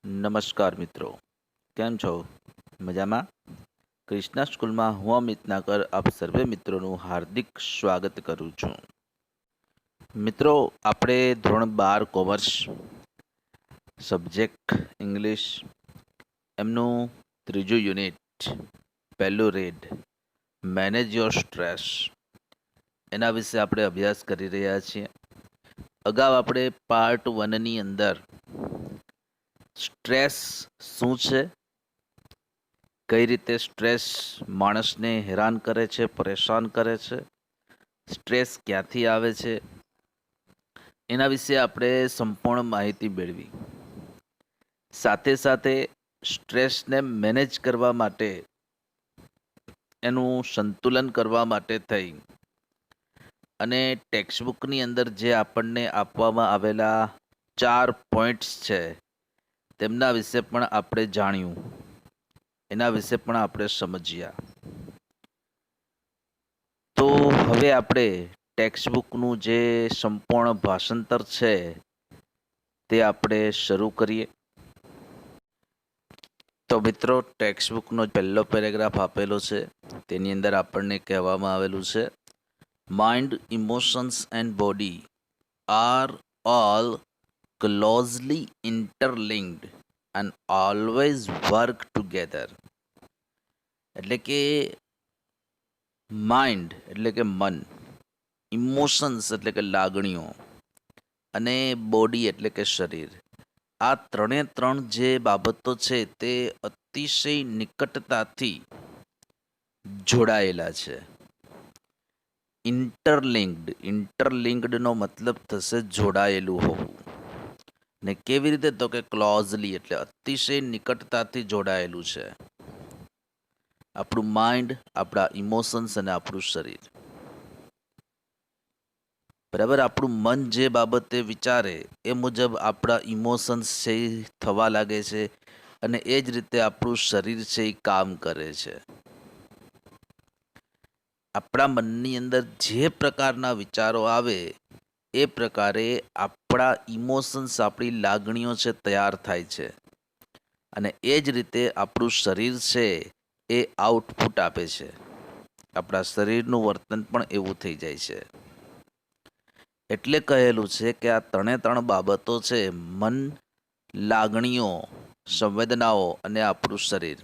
નમસ્કાર મિત્રો, કેમ છો? મજામાં? ક્રિષ્ના સ્કૂલમાં હું અમિત નાગર આપ સર્વે મિત્રોનું હાર્દિક સ્વાગત કરું છું. મિત્રો, આપણે ધોરણ 12 કોમર્સ સબ્જેક્ટ ઇંગ્લિશ એમનું ત્રીજું યુનિટ પહેલું રીડ મેનેજ યોર સ્ટ્રેસ એના વિશે આપણે અભ્યાસ કરી રહ્યા છીએ. અગાઉ આપણે પાર્ટ 1ની અંદર સ્ટ્રેસ શું છે, કઈ રીતે સ્ટ્રેસ માણસને હેરાન કરે છે, પરેશાન કરે છે, સ્ટ્રેસ ક્યાંથી આવે છે, એના વિશે આપણે સંપૂર્ણ માહિતી મેળવી. સાથે સાથે સ્ટ્રેસને મેનેજ કરવા માટે, એનું સંતુલન કરવા માટે થઈ અને ટેક્સ્ટબુકની અંદર જે આપણને આપવામાં આવેલા 4 પોઈન્ટ્સ છે તેમના વિશે પણ આપણે જાણ્યું, એના વિશે પણ આપણે સમજ્યા. તો હવે આપણે ટેક્સ્ટબુકનું જે સંપૂર્ણ ભાષાંતર છે તે આપણે શરૂ કરીએ. તો મિત્રો, ટેક્સ્ટબુકનો પહેલો પેરેગ્રાફ આપેલો છે, તેની અંદર આપણને કહેવામાં આવેલું છે, mind, emotions and body are all closely interlinked and always work together. એટલે કે માઇન્ડ એટલે કે મન, ઇમોશન્સ એટલે કે લાગણીઓ અને બોડી એટલે કે શરીર, આ ત્રણ જે બાબતો છે તે અતિશય નિકટતાથી જોડાયેલા છે. ઇન્ટરલિંક્ડનો મતલબ થશે જોડાયેલું હોવું. ને કેવી રીતે? તો કે ક્લોઝલી એટલે અતિશય નિકટતાથી જોડાયેલું છે આપણું માઇન્ડ, આપણા ઇમોશન્સ અને આપણું શરીર. બરાબર, આપણું મન જે બાબતે વિચારે એ મુજબ આપણા ઇમોશન્સ છે એ થવા લાગે છે અને એ જ રીતે આપણું શરીર છે એ કામ કરે છે. આપણા મનની અંદર જે પ્રકારના વિચારો આવે એ પ્રકારે આપણા ઇમોશન્સ, આપણી લાગણીઓ છે તૈયાર થાય છે અને એ જ રીતે આપણું શરીર છે એ આઉટપુટ આપે છે. આપણા શરીરનું વર્તન પણ એવું થઈ જાય છે. એટલે કહેલું છે કે આ ત્રણ બાબતો છે, મન, લાગણીઓ, સંવેદનાઓ અને આપણું શરીર,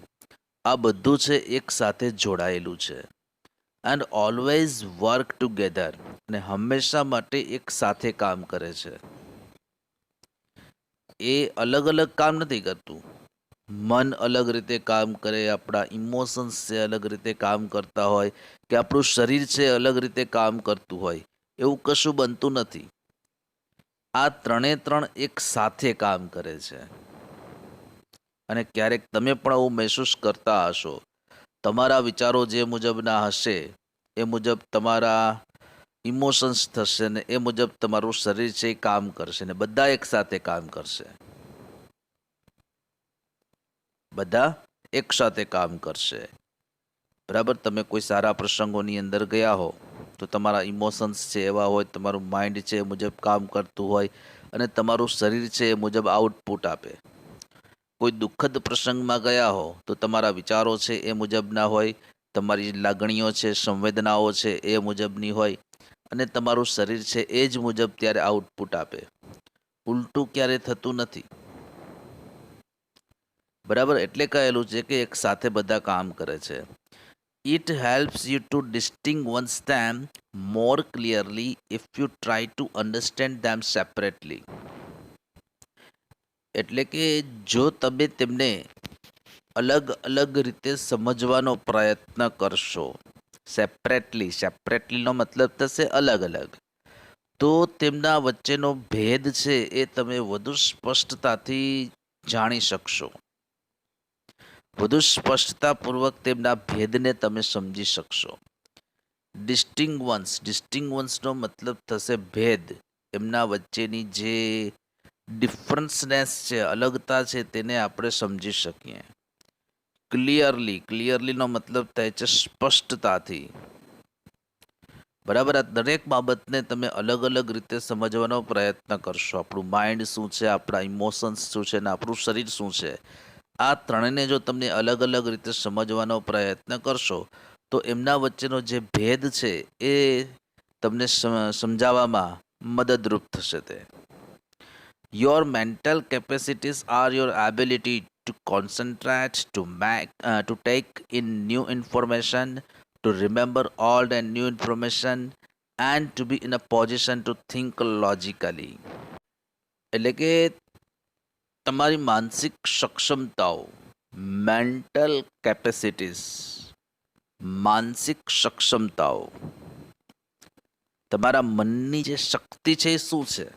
આ બધું છે એક સાથે જોડાયેલું છે. એન્ડ ઓલવેઝ વર્ક ટુગેધર, અને હંમેશા માટે એક સાથે કામ કરે છે. એ અલગ અલગ કામ નથી કરતું. મન અલગ રીતે કામ કરે, આપણા ઇમોશન્સ છે અલગ રીતે કામ કરતા હોય, કે આપણું શરીર છે અલગ રીતે કામ કરતું હોય, એવું કશું બનતું નથી. આ ત્રણ એક સાથે કામ કરે છે. અને ક્યારેક તમે પણ આવું મહેસૂસ કરતા હશો, તમારા વિચારો જે મુજબના હશે એ મુજબ તમારા ઇમોશન્સ થશે ને એ મુજબ તમારું શરીર છે એ કામ કરશે ને બધા એક સાથે કામ કરશે. બધા એક સાથે કામ કરશે. બરાબર, તમે કોઈ સારા પ્રસંગોની અંદર ગયા હો તો તમારા ઇમોશન્સ છે એવા હોય, તમારું માઇન્ડ છે એ મુજબ કામ કરતું હોય અને તમારું શરીર છે એ મુજબ આઉટપુટ આપે. કોઈ દુઃખદ પ્રસંગમાં ગયા હો તો તમારા વિચારો છે એ મુજબના હોય, તમારી લાગણીઓ છે, સંવેદનાઓ છે એ મુજબની હોય અને તમારું શરીર છે એ જ મુજબ ત્યારે આઉટપુટ આપે. ઉલટું ક્યારે થતું નથી. બરાબર, એટલે કહેલું છે કે એક સાથે બધા કામ કરે છે. It helps you to distinguish them more clearly if you try to understand them separately. એટલે કે જો તમે તેમને અલગ અલગ રીતે સમજવાનો પ્રયત્ન કરશો, સેપરેટલીનો મતલબ થશે અલગ અલગ, તો તેમના વચ્ચેનો ભેદ છે એ તમે વધુ સ્પષ્ટતાથી જાણી શકશો. વધુ સ્પષ્ટતાપૂર્વક તેમના ભેદને તમે સમજી શકશો. ડિસ્ટિંગ્વન્સનો મતલબ થશે ભેદ. એમના વચ્ચેની જે ડિફરન્સનેસ છે, અલગતા છે, તેને આપણે સમજી શકીએ. ક્લિયરલીનો મતલબ થાય છે સ્પષ્ટતાથી. બરાબર. આ દરેક બાબતને તમે અલગ અલગ રીતે સમજવાનો પ્રયત્ન કરશો. આપણું માઇન્ડ શું છે, આપણા ઇમોશન્સ શું છે, અને આપણું શરીર શું છે, આ ત્રણેયને જો તમને અલગ અલગ રીતે સમજવાનો પ્રયત્ન કરશો તો એમના વચ્ચેનો જે ભેદ છે એ તમને સમજાવવામાં મદદરૂપ થશે. તે your mental capacities are your ability to concentrate, to take in new information, to remember old and new information, and to be in a position to think logically. એટલે કે તમારી માનસિક સક્ષમતાઓ, મેન્ટલ કેપેસિટીઝ, માનસિક સક્ષમતાઓ, તમારા મનની જે શક્તિ છે એ શું છે?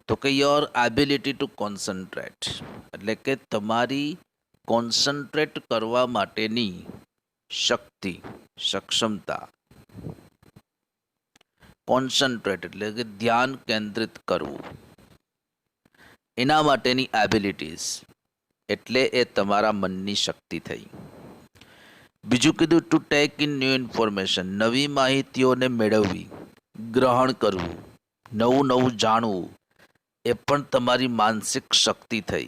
તો કે યોર એબિલિટી ટુ કોન્સન્ટ્રેટ, એટલે કે તમારી કોન્સન્ટ્રેટ કરવા માટેની શક્તિ, સક્ષમતા. કોન્સન્ટ્રેટ એટલે કે ધ્યાન કેન્દ્રિત કરવું, એના માટેની એબિલિટીઝ એટલે એ તમારા મનની શક્તિ થઈ. બીજું કીધું to take in new information, નવી માહિતીઓને મેળવવી, ગ્રહણ કરવું, નવું નવું જાણવું, એ પણ તમારી માનસિક શક્તિ થઈ.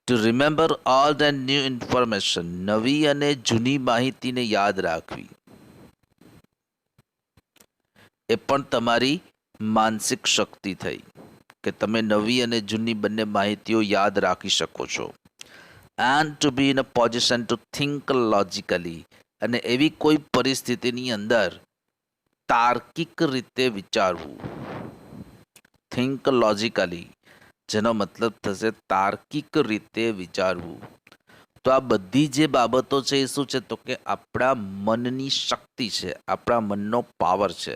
Two remember old and new information, નવી અને જૂની માહિતીને યાદ રાખવી, એ પણ તમારી માનસિક શક્તિ થઈ કે તમે નવી અને જૂની બંને માહિતીઓ યાદ રાખી શકો છો. And to be in a position to think logically, અને એવી કોઈ પરિસ્થિતિની અંદર તાર્કિક રીતે વિચારવું. થિંક લોજિકલી, જેનો મતલબ થશે તાર્કિક રીતે વિચારવું. તો આ બધી જે બાબતો છે એ શું છે? તો કે આપણા મનની શક્તિ છે, આપણા મનનો પાવર છે.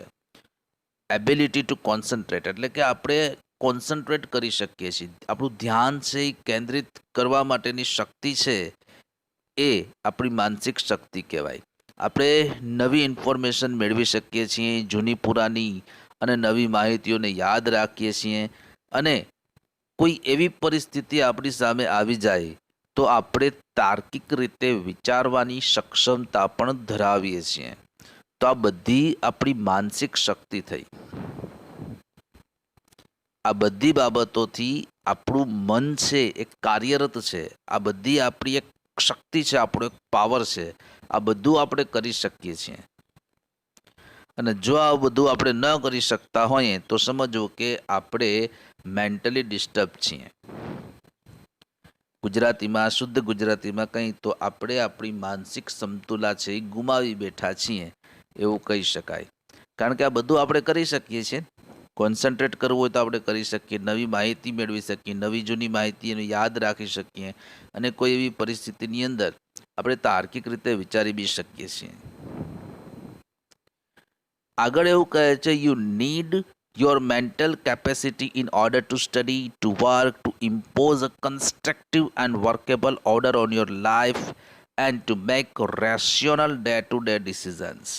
એબિલિટી ટુ કોન્સન્ટ્રેટ એટલે કે આપણે કોન્સન્ટ્રેટ કરી શકીએ છીએ, આપણું ધ્યાન છે એ કેન્દ્રિત કરવા માટેની શક્તિ છે, એ આપણી માનસિક શક્તિ કહેવાય. આપણે નવી ઇન્ફોર્મેશન મેળવી શકીએ છીએ, જૂની પુરાની અને નવી માહિતીઓને યાદ રાખીએ છીએ, અને કોઈ એવી પરિસ્થિતિ આપણી સામે આવી જાય તો આપણે તાર્કિક રીતે વિચારવાની સક્ષમતા પણ ધરાવીએ છીએ. તો આ બધી આપણી માનસિક શક્તિ થઈ. આ બધી બાબતોથી આપણું મન છે એ કાર્યરત છે. આ બધી આપણી એક શક્તિ છે, આપણો એક પાવર છે. આ બધું આપણે કરી શકીએ છીએ. અને જો આ બધું આપણે ન કરી શકતા હોઈએ તો સમજવું કે આપણે મેન્ટલી ડિસ્ટર્બ છીએ. ગુજરાતીમાં, શુદ્ધ ગુજરાતીમાં કંઈ તો આપણે આપણી માનસિક સમતુલા છે એ ગુમાવી બેઠા છીએ એવું કહી શકાય. કારણ કે આ બધું આપણે કરી શકીએ છીએ. કોન્સન્ટ્રેટ કરવું હોય તો આપણે કરી શકીએ, નવી માહિતી મેળવી શકીએ, નવી જૂની માહિતીને યાદ રાખી શકીએ, અને કોઈ એવી પરિસ્થિતિની અંદર આપણે તાર્કિક રીતે વિચારી બી શકીએ છીએ. આગળ એવું કહે છે, you need your mental capacity in order to study, to work, to impose a constructive and workable order on your life, and to make rational day to day decisions.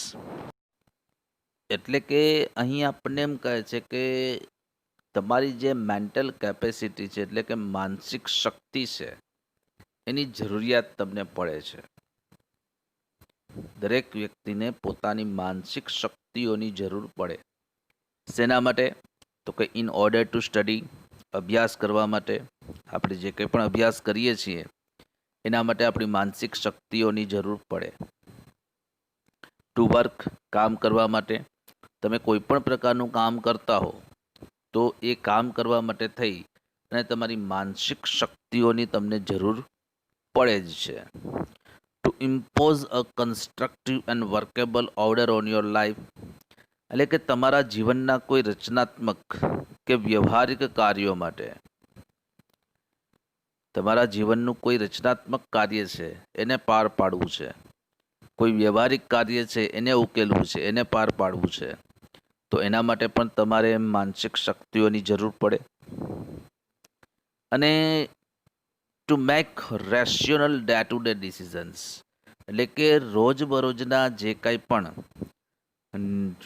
એટલે કે અહીં આપણને એમ કહે છે કે તમારી જે મેન્ટલ કેપેસિટી છે, એટલે કે માનસિક શક્તિ છે, એની જરૂરિયાત તમને પડે છે. દરેક વ્યક્તિને પોતાની માનસિક શક્તિઓની જરૂર પડે. શેના માટે? તો કે ઇન ઓર્ડર ટુ સ્ટડી, અભ્યાસ કરવા માટે. આપણે જે કંઈ પણ અભ્યાસ કરીએ છીએ એના માટે આપણી માનસિક શક્તિઓની જરૂર પડે. ટુ વર્ક, કામ કરવા માટે. તમે કોઈ પણ પ્રકારનું કામ કરતા હો તો એ કામ કરવા માટે થઈ અને તમારી માનસિક શક્તિઓની તમને જરૂર પડે જ છે. To impose a constructive and workable order on your life, એટલે કે તમારા જીવનના કોઈ રચનાત્મક કે વ્યવહારિક કાર્યો માટે. તમારા જીવનનું કોઈ રચનાત્મક કાર્ય છે એને પાર પાડવું છે, કોઈ વ્યવહારિક કાર્ય છે એને ઉકેલવું છે, એને પાર પાડવું છે, તો એના માટે પણ તમારે માનસિક શક્તિઓની જરૂર પડે. અને to make rational day to day decisions, એટલે કે રોજબરોજના જે કંઈ પણ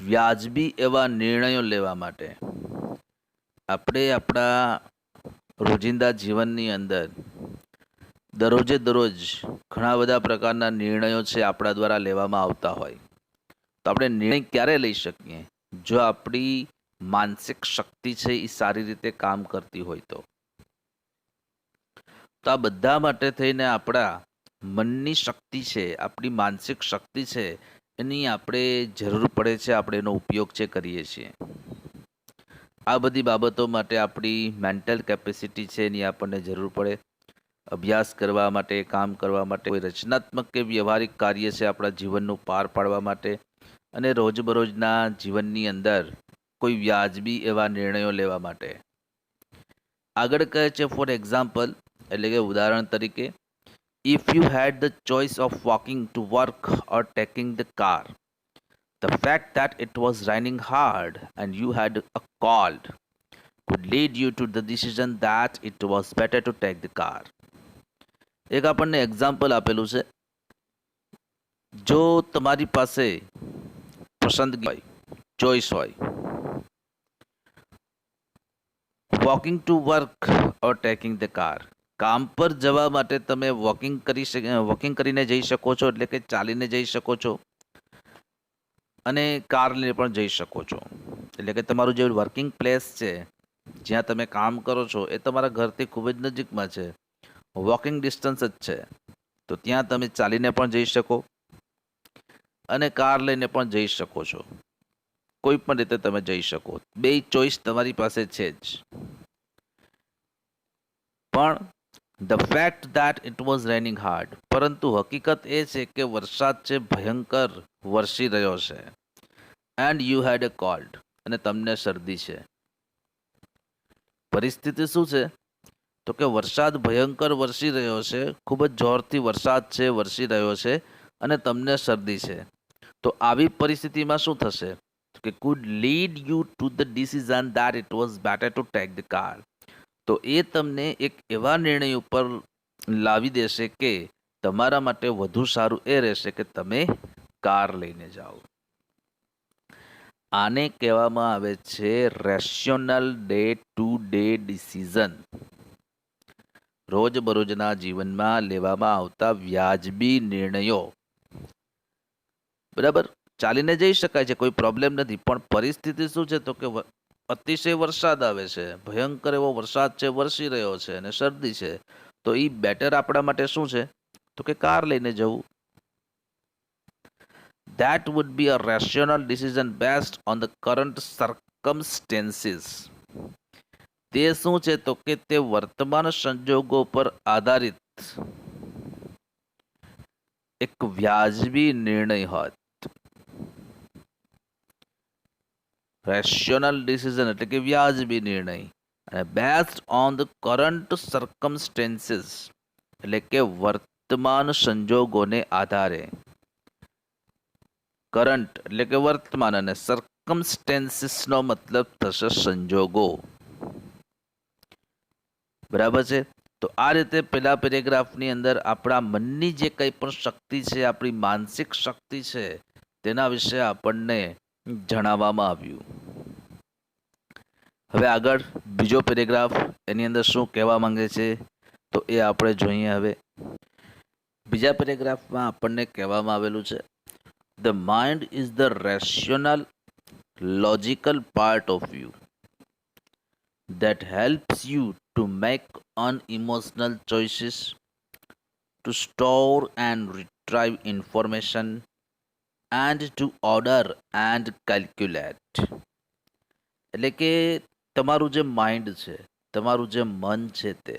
વ્યાજબી એવા નિર્ણયો લેવા માટે. આપણે આપણા રોજિંદા જીવનની અંદર દરરોજે દરરોજ ઘણા બધા પ્રકારના નિર્ણયો છે આપણા દ્વારા લેવામાં આવતા હોય. તો આપણે નિર્ણય ક્યારે લઈ શકીએ? જો આપણી માનસિક શક્તિ છે એ સારી રીતે કામ કરતી હોય તો આ બધા માટે થઈને આપણા મનની શક્તિ છે, આપણી માનસિક શક્તિ છે, એની આપણે જરૂર પડે છે, આપણે એનો ઉપયોગ છે કરીએ છીએ. આ બધી બાબતો માટે આપણી મેન્ટલ કેપેસિટી છે એની આપણને જરૂર પડે. અભ્યાસ કરવા માટે, કામ કરવા માટે, કોઈ રચનાત્મક કે વ્યવહારિક કાર્ય છે આપણા જીવનનું પાર પાડવા માટે અને રોજબરોજના જીવનની અંદર કોઈ વ્યાજબી એવા નિર્ણયો લેવા માટે. આગળ કહે છે ફોર એક્ઝામ્પલ, એટલે કે ઉદાહરણ તરીકે, if you had the choice of walking to work or taking the car, the fact that it was raining hard and you had a cold could lead you to the decision that it was better to take the car. એક આપણને example આપેલું છે. જો તમારી પાસે પસંદગી હોય, choice હોય, walking to work or taking the car, કામ પર જવા માટે તમે વોકિંગ કરીને જઈ શકો છો, એટલે કે ચાલીને જઈ શકો છો, અને કાર લઈને પણ જઈ શકો છો. એટલે કે તમારું જે વર્કિંગ પ્લેસ છે, જ્યાં તમે કામ કરો છો, એ તમારા ઘરથી ખૂબ જ નજીકમાં છે, વોકિંગ ડિસ્ટન્સ જ છે. તો ત્યાં તમે ચાલીને પણ જઈ શકો અને કાર લઈને પણ જઈ શકો છો. કોઈ પણ રીતે તમે જઈ શકો. બે ચોઈસ તમારી પાસે છે જ. પણ the fact that it was raining hard, પરંતુ હકીકત એ છે કે વરસાદ છે ભયંકર વરસી રહ્યો છે. And you had A cold, અને તમને શરદી છે. પરિસ્થિતિ શું છે? તો કે વરસાદ ભયંકર વરસી રહ્યો છે, ખૂબ જ જોરથી વરસાદ છે વરસી રહ્યો છે, અને તમને શરદી છે. તો આવી પરિસ્થિતિમાં શું થશે? કે could lead you to the decision that it was better to take the car. તો એ તમને એક એવા નિર્ણય ઉપર લાવી દેશે કે તમારા માટે વધુ સારું એ રહેશે કે તમે કાર લઈને જાઓ. આને કહેવામાં આવે છે rational day to day decision. રોજબરોજના જીવનમાં લેવામાં આવતા વ્યાજબી નિર્ણયો. બરાબર, ચાલીને જઈ શકાય છે, કોઈ પ્રોબ્લેમ નથી. પણ પરિસ્થિતિ શું છે? તો કે અતિશય વરસાદ આવે છે, ભયંકર એવો વરસાદ છે વરસી રહ્યો છે, અને શરદી છે. તો એ બેટર આપણા માટે શું છે? તો કે કાર લઈને જવું. That would be a rational decision based on the current circumstances. તે શું છે? તો કે તે વર્તમાન સંજોગો પર આધારિત એક વ્યાજબી નિર્ણય હોત. રેશનલ ડિસિઝન એટલે કે વ્યાજબી નિર્ણય, અને બેસ્ડ ઓન ધ કરંટ સર્કમસ્ટેન્સીસ એટલે કે વર્તમાન સંજોગોને આધારે. કરંટ એટલે કે વર્તમાન, અને સર્કમસ્ટેન્સીસનો મતલબ થશે સંજોગો. બરાબર છે? તો આ રીતે પેલા પેરેગ્રાફની અંદર આપણા મનની જે કંઈ પણ શક્તિ છે, આપણી માનસિક શક્તિ છે, તેના વિશે આપણને જણાવવામાં આવ્યું. હવે આગળ બીજો પેરેગ્રાફ, એની અંદર શું કહેવા માંગે છે તો એ આપણે જોઈએ. હવે બીજા પેરેગ્રાફમાં આપણને કહેવામાં આવેલું છે, the mind is the rational logical part of you that helps you to make unemotional choices, to store and retrieve information, and to order and calculate. એટલે કે તમારું જે માઇન્ડ છે, તમારું જે મન છે, તે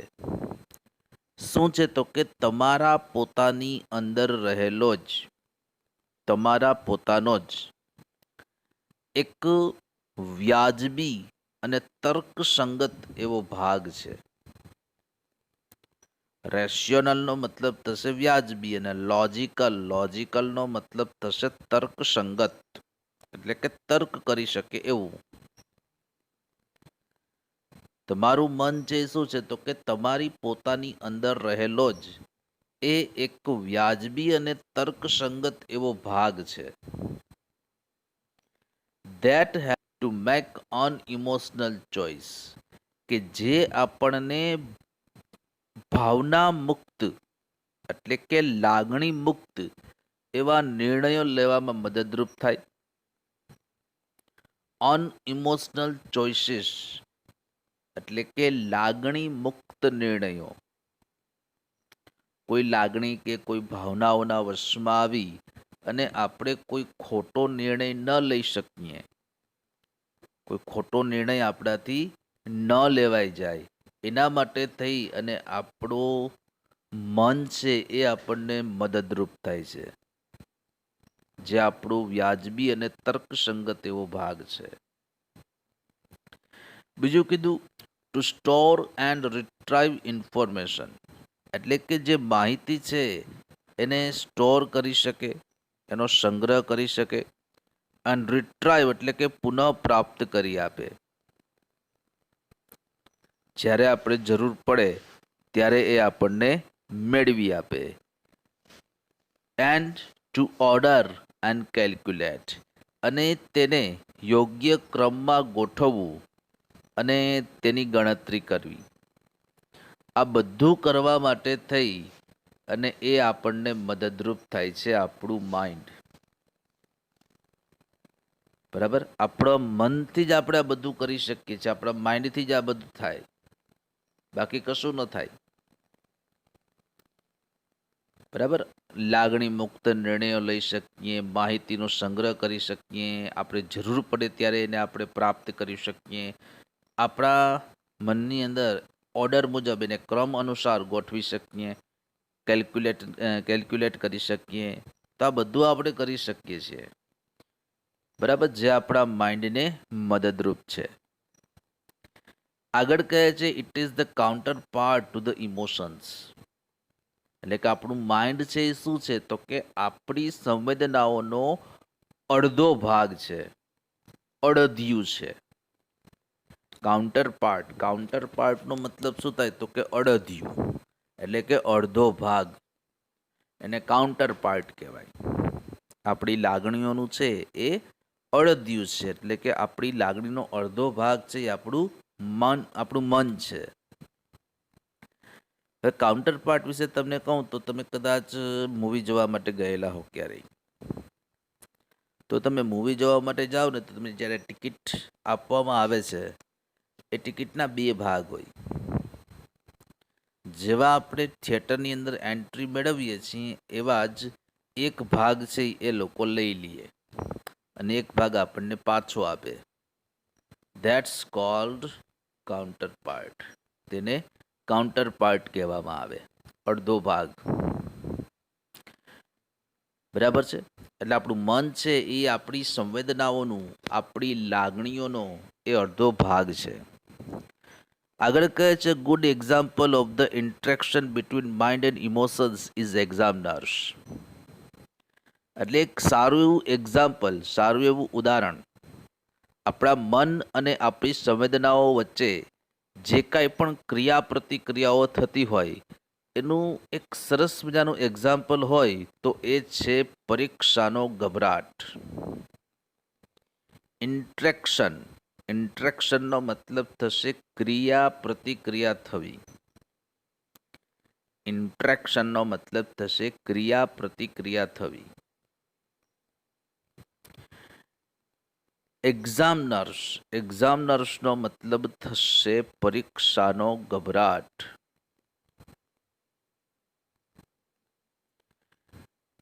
શું છે? તો કે તમારા પોતાની અંદર રહેલો જ, તમારા પોતાનો જ એક વ્યાજબી અને તર્કસંગત એવો ભાગ છે. રેશિયોનલનો મતલબ થશે વ્યાજબી, અને લોજિકલનો મતલબ થશે તર્કસંગત, એટલે કે તર્ક કરી શકે એવું. તમારું મન છે શું છે? તો કે તમારી પોતાની અંદર રહેલો જ એ એક વ્યાજબી અને તર્કસંગત એવો ભાગ છે. That have to make unemotional choice, કે જે આપણને ભાવના મુક્ત એટલે કે લાગણી મુક્ત એવા નિર્ણયો લેવામાં મદદરૂપ થાય. અનઇમોશનલ ચોઇસીસ એટલે કે લાગણી મુક્ત નિર્ણયો. કોઈ લાગણી કે કોઈ ભાવનાઓના વશમાં આવી અને આપણે કોઈ ખોટો નિર્ણય ન લઈ શકીએ, કોઈ ખોટો નિર્ણય આપણાથી ન લેવાઈ જાય, એના માટે થઈ અને આપણું મન છે એ આપણને મદદરૂપ થાય છે, જે આપણું વ્યાજબી અને તર્કસંગત એવો ભાગ છે. બીજું કીધું to store and retrieve information એટલે કે જે માહિતી છે એને સ્ટોર કરી શકે, એનો સંગ્રહ કરી શકે, અને રિટ્રાઈવ એટલે કે પુનઃ પ્રાપ્ત કરી આપે. જ્યારે આપણે જરૂર પડે ત્યારે એ આપણને મેળવી આપે. And two order and calculate અને તેને યોગ્ય ક્રમમાં ગોઠવવું અને તેની ગણતરી કરવી. આ બધું કરવા માટે થઈ અને એ આપણને મદદરૂપ થાય છે આપણું માઇન્ડ. બરાબર, આપણા મનથી જ આપણે આ બધું કરી શકીએ છીએ, આપણા માઇન્ડથી જ આ બધું થાય, બાકી કશું ન થાય. બરાબર, લાગણી મુક્ત નિર્ણયો લઈ શકીએ, માહિતીનો સંગ્રહ કરી શકીએ, આપણે જરૂર પડે ત્યારે એને આપણે પ્રાપ્ત કરી શકીએ, આપણા મનની અંદર ઓર્ડર મુજબ એને ક્રમ અનુસાર ગોઠવી શકીએ, કેલ્ક્યુલેટ કરી શકીએ. તો આ બધું આપણે કરી શકીએ છીએ. બરાબર, જે આપણા માઇન્ડને મદદરૂપ છે. આગળ કહે છે it is the counter part to the emotions એટલે કે આપણું માઇન્ડ છે એ શું છે તો કે આપણી સંવેદનાઓનો અડધો ભાગ છે, અડધિયું છે. કાઉન્ટર પાર્ટનો મતલબ શું થાય તો કે અડધિયું એટલે કે અડધો ભાગ, એને કાઉન્ટર પાર્ટ કહેવાય. આપણી લાગણીઓનું છે એ અડધિયું છે એટલે કે આપણી લાગણીનો અડધો ભાગ છે એ આપણું મન છે. હવે કાઉન્ટર પાર્ટ વિશે તમને કહું તો તમે કદાચ મૂવી જોવા માટે ગયેલા હો ક્યારેય, તો તમે મૂવી જોવા માટે જાઓ ને તો તમને જ્યારે ટિકિટ આપવામાં આવે છે એ ટિકિટના બે ભાગ હોય. જેવા આપણે થિયેટરની અંદર એન્ટ્રી મેળવીએ છીએ એવા જ એક ભાગ છે એ લોકો લઈ લઈએ અને એક ભાગ આપણને પાછો આપે. That's cold counter part. તેને કાઉન્ટર પાર્ટ કહેવામાં આવે, અડધો ભાગ. બરાબર છે, એટલે આપણું મન છે એ આપણી સંવેદનાઓનું, આપણી લાગણીઓનો એ અડધો ભાગ છે. આગળ કહે છે good example of the interaction between mind and emotions is examiners. એટલે એક સારું એવું એક્ઝામ્પલ, સારું એવું ઉદાહરણ આપણા મન અને આપણી સંવેદનાઓ વચ્ચે જે કાંઈ પણ ક્રિયા પ્રતિક્રિયાઓ થતી હોય એનું એક સરસ મજાનું એક્ઝામ્પલ હોય તો એ છે પરીક્ષાનો ગભરાટ. ઇન્ટ્રેક્શનનો મતલબ થશે ક્રિયા પ્રતિક્રિયા થવી. ઇન્ટ્રેક્શનનો મતલબ થશે ક્રિયા પ્રતિક્રિયા થવી. એક્ઝામનર્સનો મતલબ થશે પરીક્ષાનો ગભરાટ.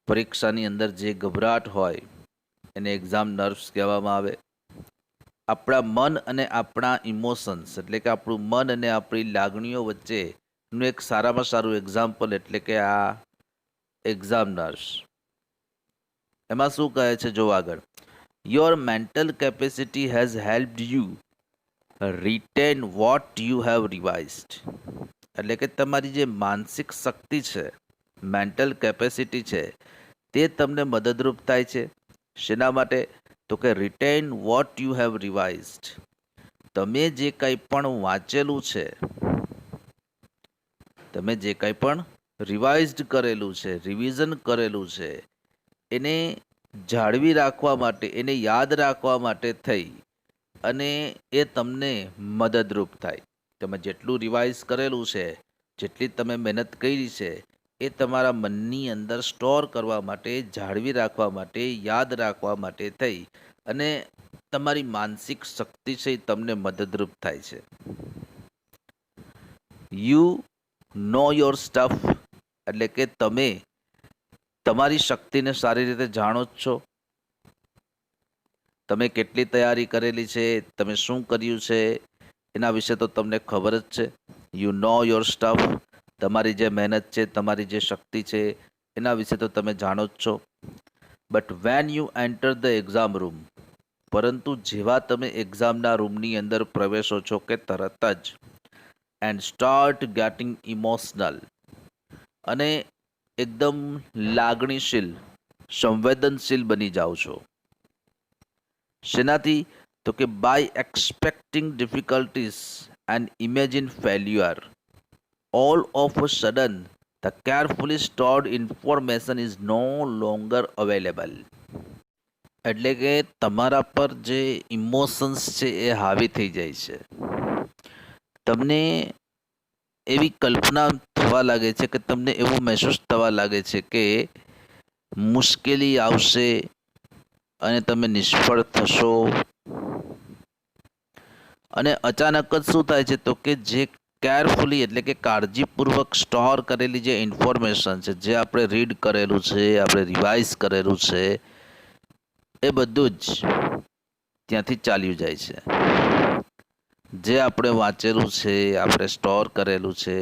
પરીક્ષાની અંદર જે ગભરાટ હોય એને એક્ઝામ નર્વ્સ કહેવામાં આવે. આપણા મન અને આપણા ઇમોશન્સ એટલે કે આપણું મન અને આપણી લાગણીઓ વચ્ચેનું એક સારામાં સારું એક્ઝામ્પલ એટલે કે આ એક્ઝામ નર્વ્સ. એમાં શું કહે છે જો આગળ, your mental capacity has હેલ્પ્ડ you written what you have revised. એટલે કે તમારી જે માનસિક શક્તિ છે, મેન્ટલ કેપેસિટી છે, તે તમને મદદરૂપ થાય છે. શેના માટે તો કે written what you have revised. તમે જે કંઈ પણ વાંચેલું છે, તમે જે કંઈ પણ રિવાઇઝડ કરેલું છે, રિવિઝન કરેલું છે, એને જાળવી રાખવા માટે, એને યાદ રાખવા માટે થઈ અને એ તમને મદદરૂપ થાય. તમે જેટલું રિવાઇઝ કરેલું છે, જેટલી તમે મહેનત કરી છે એ તમારા મનની અંદર સ્ટોર કરવા માટે, જાળવી રાખવા માટે, યાદ રાખવા માટે થઈ અને તમારી માનસિક શક્તિ છે એ તમને મદદરૂપ થાય છે. યુ નો યોર સ્ટફ એટલે કે તમે તમારી શક્તિને સારી રીતે જાણો જ છો. તમે કેટલી તૈયારી કરેલી છે, તમે શું કર્યું છે, એના વિશે તો તમને ખબર જ છે. યુ નો યોર સ્ટફ, તમારી જે મહેનત છે, તમારી જે શક્તિ છે, એના વિશે તો તમે જાણો જ છો. But when you enter the exam room, પરંતુ જેવા તમે એક્ઝામના રૂમની અંદર પ્રવેશો છો કે તરત જ એન્ડ સ્ટાર્ટ ગેટિંગ ઇમોશનલ, અને એકદમ લાગણીશીલ, સંવેદનશીલ બની જાઓ છો. શેનાથી? તો કે by expecting difficulties and imagine failure, all of a sudden the carefully stored information is no longer available. એટલે કે તમારા પર જે ઇમોશન્સ છે એ હાવી થઈ જાય છે. તમને એવી કલ્પના થવા લાગે છે કે તમને એવું મહેસૂસ થવા લાગે છે કે મુશ્કેલી આવશે અને તમે નિષ્ફળ થશો. અને અચાનક જ શું થાય છે? તો કે જે કેરફુલી એટલે કે કાળજીપૂર્વક સ્ટોર કરેલી જે ઇન્ફોર્મેશન છે, જે આપણે રીડ કરેલું છે, આપણે રિવાઇઝ કરેલું છે, એ બધું જ ત્યાંથી ચાલ્યું જાય છે. જે આપણે વાંચેલું છે, આપણે સ્ટોર કરેલું છે,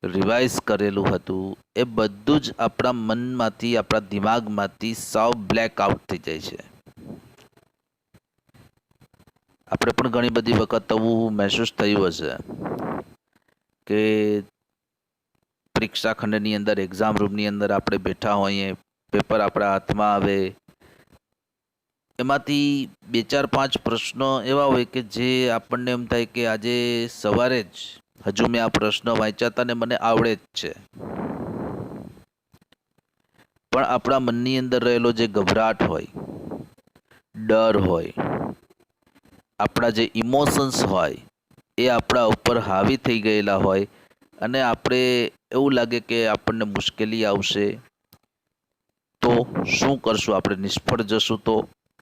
રિવાઇઝ કરેલું હતું, એ બધું જ આપણા મનમાંથી, આપણા દિમાગમાંથી સાવ બ્લેક આઉટ થઈ જાય છે. આપણે પણ ઘણી બધી વખત એવું મહેસૂસ થયું હશે કે પરીક્ષા ખંડની અંદર, એક્ઝામ રૂમની અંદર આપણે બેઠા હોઈએ, પેપર આપણા હાથમાં આવે, એમાંથી 2-4-5 પ્રશ્નો એવા હોય કે જે આપણને એમ થાય કે આજે સવારે જ હજુ મેં આ પ્રશ્નો વાંચ્યા હતા ને મને આવડે જ છે. પણ આપણા મનની અંદર રહેલો જે ગભરાટ હોય, ડર હોય, આપણા જે ઇમોશન્સ હોય, એ આપણા ઉપર હાવી થઈ ગયેલા હોય, અને આપણે એવું લાગે કે આપણને મુશ્કેલી આવશે તો શું કરશું, આપણે નિષ્ફળ જશું તો,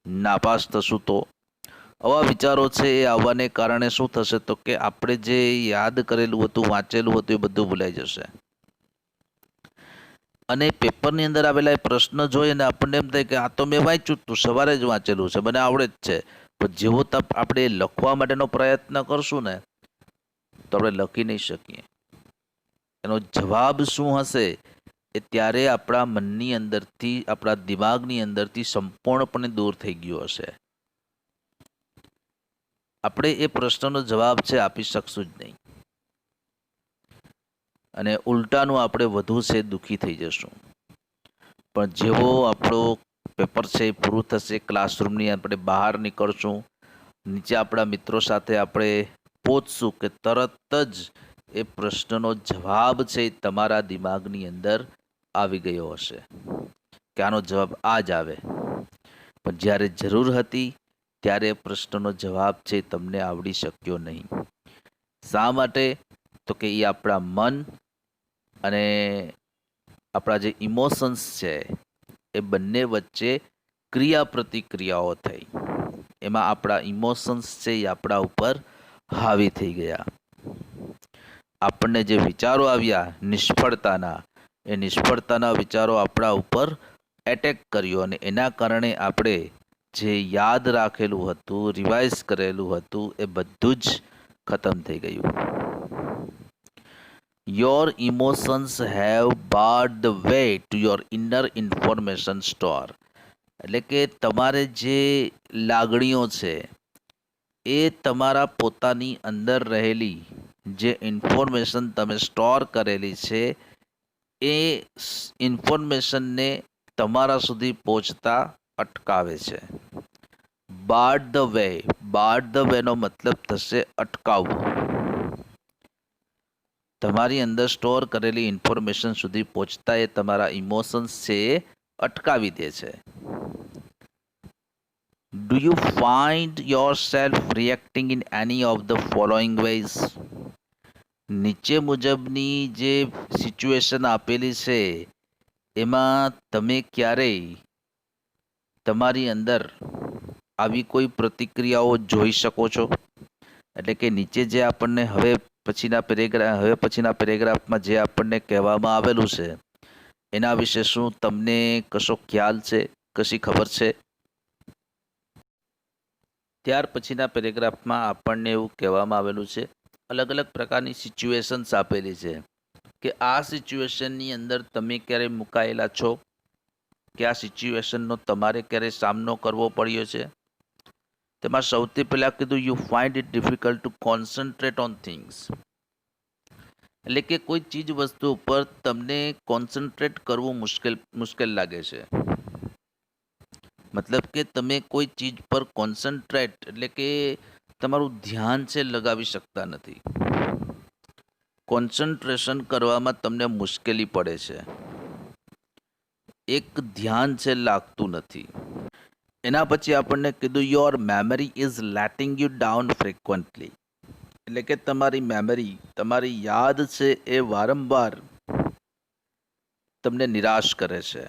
નાપાસ થશું તો. આવા વિચારો છે એ આવવાને કારણે શું થશે? તો કે આપણે જે યાદ કરેલું હતું, વાંચેલું હતું, એ બધું ભૂલાઈ જશે. અને પેપરની અંદર આવેલા એ પ્રશ્ન જોઈને આપણને એમ થાય કે આ તો મેં વાંચ્યું હતું, સવારે જ વાંચેલું છે, મને આવડે જ છે. પણ જેવો આપણે લખવા માટેનો પ્રયત્ન કરશું ને, તો આપણે લખી નહીં શકીએ. એનો જવાબ શું હશે એ ત્યારે આપણા મનની અંદરથી, આપણા દિમાગની અંદરથી સંપૂર્ણપણે દૂર થઈ ગયો હશે. આપણે એ પ્રશ્નનો જવાબ છે આપી શકશું જ નહીં, અને ઉલટાનું આપણે વધુ છે દુઃખી થઈ જશું. પણ જેવો આપણો પેપર છે એ પૂરું થશે, ક્લાસરૂમની આપણે બહાર નીકળશું, નીચે આપણા મિત્રો સાથે આપણે પહોંચશું કે તરત જ એ પ્રશ્નનો જવાબ છે એ તમારા દિમાગની અંદર આવી ગયો હશે કે આનો જવાબ આ જ આવે. પણ જ્યારે જરૂર હતી ત્યારે પ્રશ્નનો જવાબ છે તમને આવડી શક્યો નહીં. શા માટે? તો કે એ આપણા મન અને આપણા જે ઇમોશન્સ છે એ બંને વચ્ચે ક્રિયા પ્રતિક્રિયાઓ થઈ. એમાં આપણા ઇમોશન્સ છે એ આપણા ઉપર હાવી થઈ ગયા. આપણને જે વિચારો આવ્યા નિષ્ફળતાના, એ નિષ્ફળતાના વિચારો આપણા ઉપર એટેક કર્યો, અને એના કારણે આપણે જે યાદ રાખેલું હતું, રિવાઇઝ કરેલું હતું, એ બધું જ ખતમ થઈ ગયું. Your emotions have barred the way to your inner information store. એટલે કે તમારે જે લાગણીઓ છે એ તમારા પોતાની અંદર રહેલી જે ઇન્ફોર્મેશન તમે સ્ટોર કરેલી છે એ ઇન્ફોર્મેશનને તમારા સુધી પહોંચતા અટકાવે છે. Barred the way, barred the વેનો મતલબ થશે અટકાવવું. તમારી અંદર સ્ટોર કરેલી ઇન્ફોર્મેશન સુધી પહોંચતા એ તમારા ઇમોશન્સ છે એ અટકાવી દે છે. Do you find yourself reacting in any of the following ways? નીચે મુજબની જે સિચ્યુએશન આપેલી છે એમાં તમે ક્યારેય તમારી અંદર આવી કોઈ પ્રતિક્રિયાઓ જોઈ શકો છો? એટલે કે નીચે જે આપણને હવે પછીના પેરેગ્રાફમાં જે આપણને કહેવામાં આવેલું છે એના વિશે શું તમને કશો ખ્યાલ છે, કશી ખબર છે? ત્યાર પછીના પેરેગ્રાફમાં આપણને એવું કહેવામાં આવેલું છે, અલગ અલગ પ્રકારની સિચ્યુએશન્સ આપેલી છે કે આ સિચ્યુએશનની અંદર તમે ક્યારે મુકાયેલા છો, કે આ સિચ્યુએશનનો તમારે ક્યારે સામનો કરવો પડ્યો છે. તેમાં સૌથી પહેલાં કીધું you find it difficult to concentrate on things, એટલે કે કોઈ ચીજ વસ્તુ ઉપર તમને કોન્સન્ટ્રેટ કરવું મુશ્કેલ લાગે છે. મતલબ કે તમે કોઈ ચીજ પર કોન્સન્ટ્રેટ એટલે કે તમારું ધ્યાન છે લગાવી શકતા નથી. કોન્સન્ટ્રેશન કરવામાં તમને મુશ્કેલી પડે છે, એક ધ્યાન છે લાગતું નથી. એના પછી આપણને કીધું your memory is letting you down frequently, એટલે કે તમારી મેમરી, તમારી યાદ છે એ વારંવાર તમને નિરાશ કરે છે.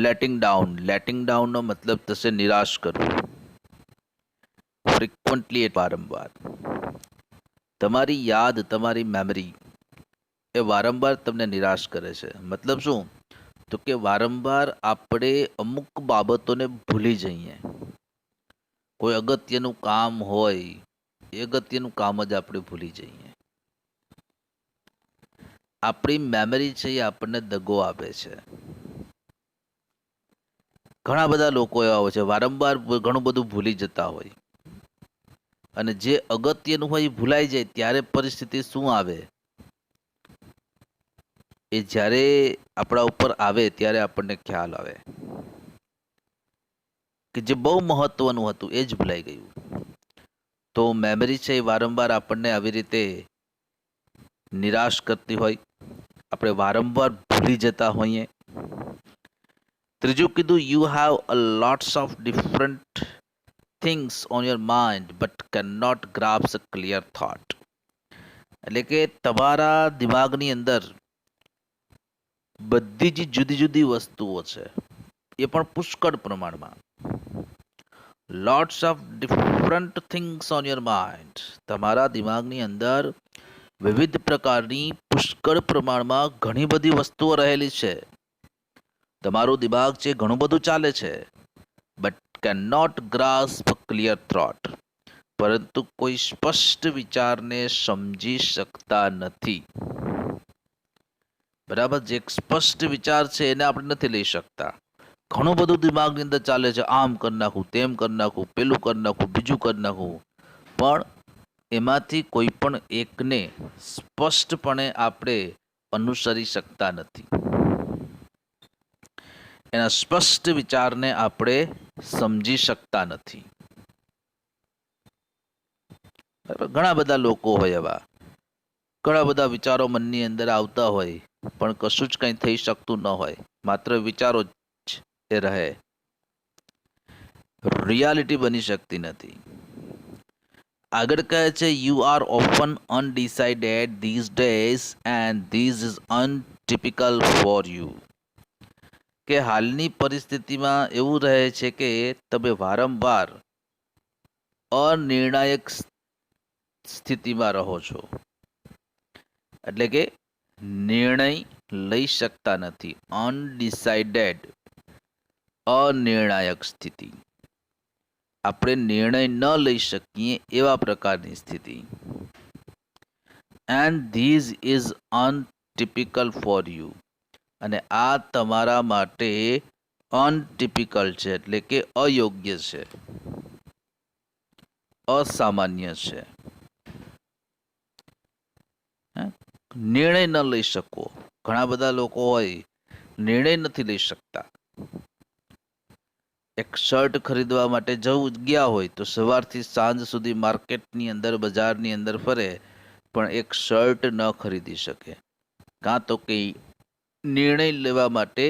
લેટિંગ ડાઉનનો મતલબ થશે નિરાશ કરવું. ફ્રિકવન્ટલી વારંવાર તમારી યાદ, તમારી મેમરી એ વારંવાર તમને નિરાશ કરે છે. મતલબ શું? તો કે વારંવાર આપણે અમુક બાબતોને ભૂલી જઈએ. કોઈ અગત્યનું કામ હોય, એ અગત્યનું કામ જ આપણે ભૂલી જઈએ. આપણી મેમરી છે એ આપણને દગો આપે છે. ઘણા બધા લોકો એવા હોય છે વારંવાર ઘણું બધું ભૂલી જતા હોય, અને જે અગત્યનું હોય એ ભૂલાઈ જાય ત્યારે પરિસ્થિતિ શું આવે એ જ્યારે આપણા ઉપર આવે ત્યારે આપણને ખ્યાલ આવે કે જે બહુ મહત્વનું હતું એ જ ભૂલાઈ ગયું. તો મેમરી છે એ વારંવાર આપણને આવી રીતે નિરાશ કરતી હોય, આપણે વારંવાર ભૂલી જતા હોઈએ. ત્રીજું કીધું you have a lots of different things on your mind but can not grasp a clear thought, એટલે કે તમારા દિમાગની અંદર બધી જ જુદી જુદી વસ્તુઓ છે, એ પણ પુષ્કળ પ્રમાણમાં. Lots of different things on your mind, તમારા દિમાગની અંદર વિવિધ પ્રકારની પુષ્કળ પ્રમાણમાં ઘણી બધી વસ્તુઓ રહેલી છે. તમારું દિમાગ છે ઘણું બધું ચાલે છે, but can not grasp clear thought, પરંતુ કોઈ સ્પષ્ટ વિચારને સમજી શકતા નથી. બરાબર, જે એક સ્પષ્ટ વિચાર છે એને આપણે નથી લઈ શકતા. ઘણું બધું દિમાગની અંદર ચાલે છે, આમ કરી નાખું, તેમ કરી નાખું, પેલું કરી નાખું, બીજું કરી નાખું, પણ એમાંથી કોઈ પણ એકને સ્પષ્ટપણે આપણે અનુસરી શકતા નથી. એના સ્પષ્ટ વિચારને આપણે સમજી શકતા નથી. ઘણા બધા લોકો હોય એવા, ઘણા બધા વિચારો મનની અંદર આવતા હોય, પણ કશું જ કંઈ થઈ શકતું ન હોય, માત્ર વિચારો જ એ રહે, રિયાલિટી બની શકતી નથી. આગળ કહે છે you are often undecided these days and these is untypical for you, કે હાલની પરિસ્થિતિમાં એવું રહે છે કે તમે વારંવાર અનિર્ણાયક સ્થિતિમાં રહો છો, એટલે કે નિર્ણય લઈ શકતા નથી. અનડિસાઇડેડ, અનિર્ણાયક સ્થિતિ, આપણે નિર્ણય ન લઈ શકીએ એવા પ્રકારની સ્થિતિ. And these is untypical for you, અને આ તમારા માટે અનટિપિકલ છે, એટલે કે અયોગ્ય છે, અસામાન્ય છે. નિર્ણય ન લઈ શકો. ઘણા બધા લોકો હોય નિર્ણય નથી લઈ શકતા. એક શર્ટ ખરીદવા માટે ગયા હોય તો સવારથી સાંજ સુધી માર્કેટની અંદર, બજારની અંદર ફરે, પણ એક શર્ટ ન ખરીદી શકે, કાં તો કે નિર્ણય લેવા માટે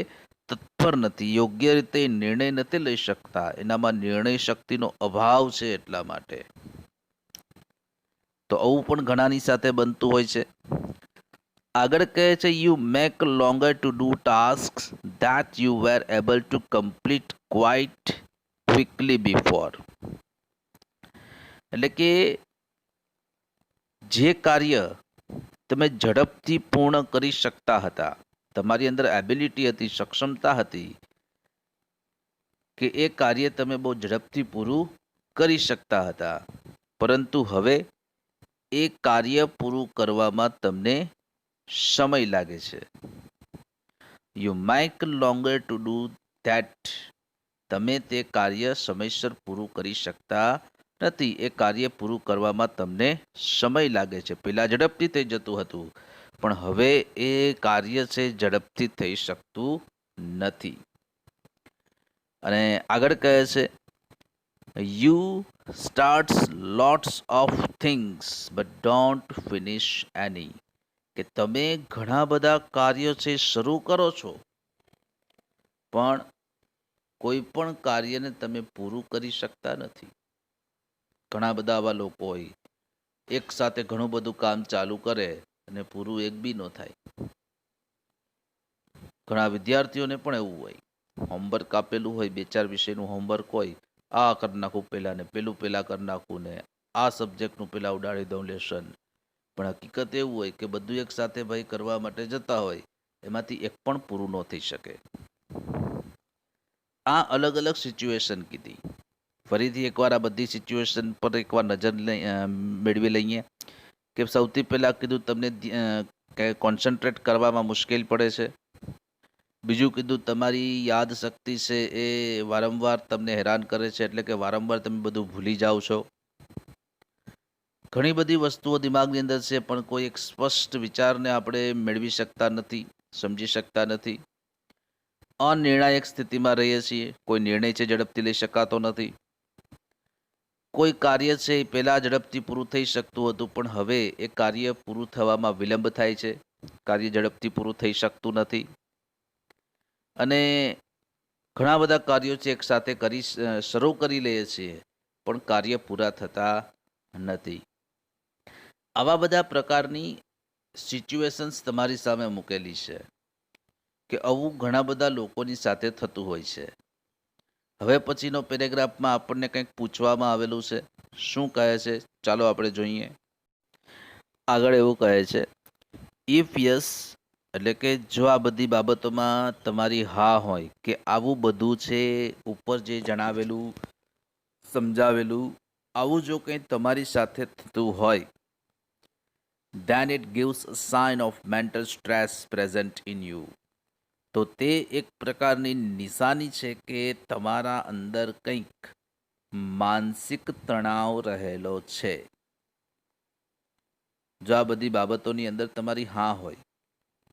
તત્પર નથી, યોગ્ય રીતે નિર્ણય નથી લઈ શકતા, એનામાં નિર્ણય શક્તિનો અભાવ છે એટલા માટે. તો આવું પણ ઘણાની સાથે બનતું હોય છે. આગળ કહે છે you make longer to do task that you were able to complete quite quickly before. એટલે કે જે કાર્ય તમે ઝડપથી પૂર્ણ કરી શકતા હતા, તમારી અંદર એબિલિટી હતી, સક્ષમતા હતી કે એ કાર્ય તમે બહુ ઝડપથી પૂરું કરી શકતા હતા, પરંતુ હવે એ કાર્ય પૂરું કરવામાં તમને સમય લાગે છે. You make longer to do that. તમે તે કાર્ય સમયસર પૂરું કરી શકતા નથી. એ કાર્ય પૂરું કરવામાં તમને સમય લાગે છે. પહેલાં ઝડપથી થઈ જતું હતું, પણ હવે એ કાર્ય છે ઝડપથી થઈ શકતું નથી. અને આગળ કહે છે, you starts lots of things but don't finish any. કે તમે ઘણા બધા કાર્યો છે શરૂ કરો છો, પણ કોઈ પણ કાર્યને તમે પૂરું કરી શકતા નથી. ઘણા બધા આવા લોકો હોય, એક સાથે ઘણું બધું કામ ચાલુ કરે અને પૂરું એક બી ન થાય. ઘણા વિદ્યાર્થીઓને પણ એવું હોય, હોમવર્ક આપેલું હોય, 2-4 વિષયનું હોમવર્ક હોય, આ કરી નાખું પહેલાં ને પેલું પહેલાં કરી નાખું ને આ સબ્જેક્ટનું પહેલાં ઉડાડી દઉં લેસન. પણ હકીકત એવું હોય કે બધું એક સાથે ભાઈ કરવા માટે જતા હોય, એમાંથી એક પણ પૂરું ન થઈ શકે. આ અલગ અલગ સિચ્યુએશન કીધી. ફરીથી એકવાર આ બધી સિચ્યુએશન પર એકવાર નજર મેળવી લઈએ. કે સૌથી પહેલાં કીધું તમને કે કોન્સન્ટ્રેટ કરવામાં મુશ્કેલ પડે છે. બીજું કીધું તમારી યાદ શક્તિ છે એ વારંવાર તમને હેરાન કરે છે, એટલે કે વારંવાર તમે બધું ભૂલી જાઓ છો. ઘણી બધી વસ્તુઓ દિમાગની અંદર છે, પણ કોઈ એક સ્પષ્ટ વિચારને આપણે મેળવી શકતા નથી, સમજી શકતા નથી. અનિર્ણાયક સ્થિતિમાં રહીએ છીએ. કોઈ નિર્ણય છે ઝડપથી લઈ શકાતો નથી. કોઈ કાર્ય છે એ પહેલાં ઝડપથી પૂરું થઈ શકતું હતું, પણ હવે એ કાર્ય પૂરું થવામાં વિલંબ થાય છે. કાર્ય ઝડપથી પૂરું થઈ શકતું નથી. અને ઘણા બધા કાર્યો છે એક સાથે શરૂ કરી લઈએ છીએ, પણ કાર્ય પૂરા થતા નથી. આવા બધા પ્રકારની સિચ્યુએશન્સ તમારી સામે મૂકેલી છે કે આવું ઘણા બધા લોકોની સાથે થતું હોય છે. હવે પછીનો પેરેગ્રાફમાં આપણને કંઈક પૂછવામાં આવેલું છે. શું કહે છે ચાલો આપણે જોઈએ. આગળ એવું કહે છે, ઇફ યસ, એટલે કે જો આ બધી બાબતોમાં તમારી હા હોય કે આવું બધું છે ઉપર જે જણાવેલું સમજાવેલું, આવું જો કંઈ તમારી સાથે થતું હોય, then it gives a sign of mental stress present in you. તો તે એક પ્રકારની નિશાની છે કે તમારા અંદર કંઈક માનસિક તણાવ રહેલો છે. જો આ બધી બાબતોની અંદર તમારી હા હોય,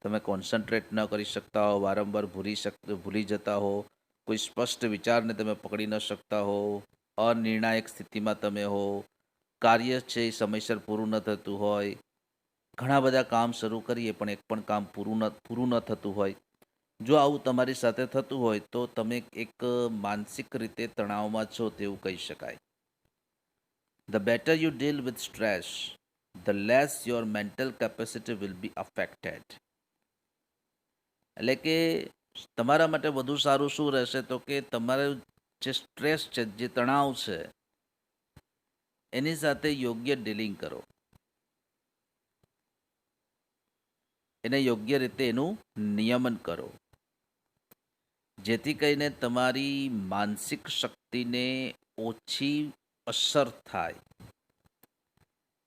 તમે કોન્સન્ટ્રેટ ન કરી શકતા હો, વારંવાર ભૂલી જતા હો, કોઈ સ્પષ્ટ વિચારને તમે પકડી ન શકતા હો, અનિર્ણાયક સ્થિતિમાં તમે હો, કાર્ય છે એ સમયસર પૂરું ન થતું હોય, ઘણા બધા કામ શરૂ કરીએ પણ એક પણ કામ પૂરું ન થતું હોય. જો આવું તમારી સાથે થતું હોય તો તમે એક માનસિક રીતે તણાવમાં છો તેવું કહી શકાય. The better you deal with stress, the less your mental capacity will be affected. એટલે કે તમારા માટે વધુ સારું શું રહેશે, તો કે તમારું જે સ્ટ્રેસ છે, જે તણાવ છે, એની સાથે યોગ્ય ડીલિંગ કરો, એને યોગ્ય રીતે એનું નિયમન કરો, જેથી કરીને તમારી માનસિક શક્તિને ઓછી અસર થાય.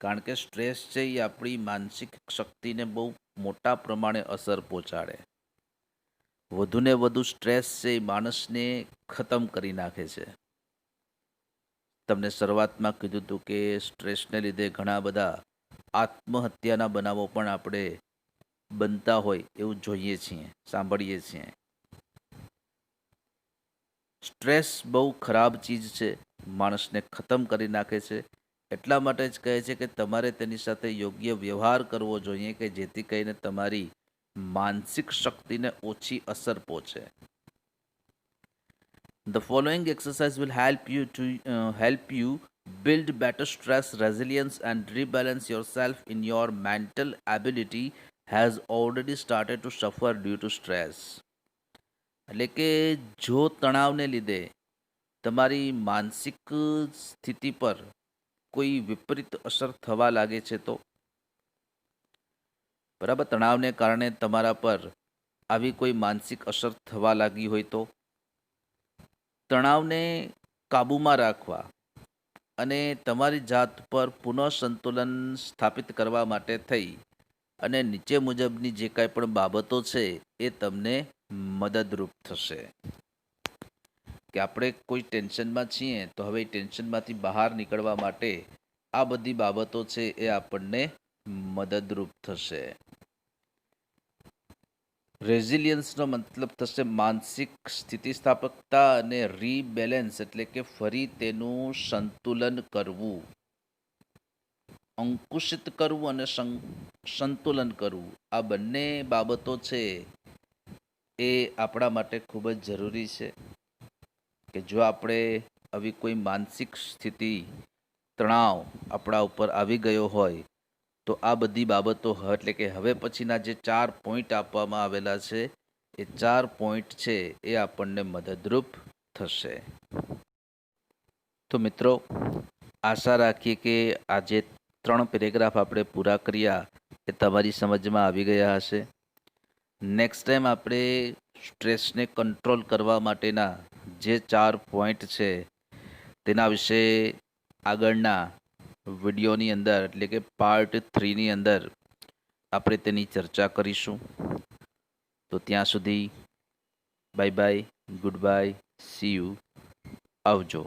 કારણ કે સ્ટ્રેસ છે એ આપણી માનસિક શક્તિને બહુ મોટા પ્રમાણે અસર પહોંચાડે. વધુને વધુ સ્ટ્રેસ છે એ માણસને ખતમ કરી નાખે છે. તમને શરૂઆતમાં કીધું હતું કે સ્ટ્રેસને લીધે ઘણા બધા આત્મહત્યાના બનાવો પણ આપણે બનતા હોય એવું જોઈએ છીએ, સાંભળીએ છીએ. સ્ટ્રેસ બહુ ખરાબ ચીજ છે, માણસને ખતમ કરી નાખે છે. એટલા માટે જ કહે છે કે તમારે તેની સાથે યોગ્ય વ્યવહાર કરવો જોઈએ કે જેથી કરીને તમારી માનસિક શક્તિને ઓછી અસર પહોંચે. The following exercise will help you build better stress resilience and rebalance yourself in your mental ability has already started to suffer due to stress. એટલે કે જો તણાવને લીધે તમારી માનસિક સ્થિતિ પર કોઈ વિપરીત અસર થવા લાગે છે તો બરાબર, તણાવને કારણે તમારા પર આવી કોઈ માનસિક અસર થવા લાગી હોય તો તણાવને કાબૂમાં રાખવા અને તમારી જાત પર પુનઃ સંતુલન સ્થાપિત કરવા માટે થઈ અને નીચે મુજબની જે કાંઈ પણ બાબતો છે એ તમને મદદરૂપ થશે. કે આપણે કોઈ ટેન્શનમાં છીએ તો હવે એ ટેન્શનમાંથી બહાર નીકળવા માટે આ બધી બાબતો છે એ આપણને મદદરૂપ થશે. રેઝિલિયન્સનો મતલબ થશે માનસિક સ્થિતિસ્થાપકતા અને રીબેલેન્સ એટલે કે ફરી તેનું સંતુલન કરવું, અંકુશિત કરવું અને સંતુલન કરવું. આ બંને બાબતો છે એ આપણા માટે ખૂબ જ જરૂરી છે કે જો આપણે આવી કોઈ માનસિક સ્થિતિ તણાવ આપણા ઉપર આવી ગયો હોય તો આ બધી બાબતો એટલે કે હવે પછીના જે 4 પોઈન્ટ આપવામાં આવેલા છે એ 4 પોઈન્ટ છે એ આપણને મદદરૂપ થશે. તો મિત્રો, આશા રાખીએ કે આ જે 3 પેરેગ્રાફ આપણે પૂરા કર્યા એ તમારી સમજમાં આવી ગયા હશે. નેક્સ્ટ ટાઈમ આપણે સ્ટ્રેસને કંટ્રોલ કરવા માટેના જે 4 પોઈન્ટ છે તેના વિશે આગળના વિડીયોની અંદર એટલે કે પાર્ટ 3ની અંદર આપણે તેની ચર્ચા કરીશું. તો ત્યાં સુધી bye bye, good bye, C you, આવજો.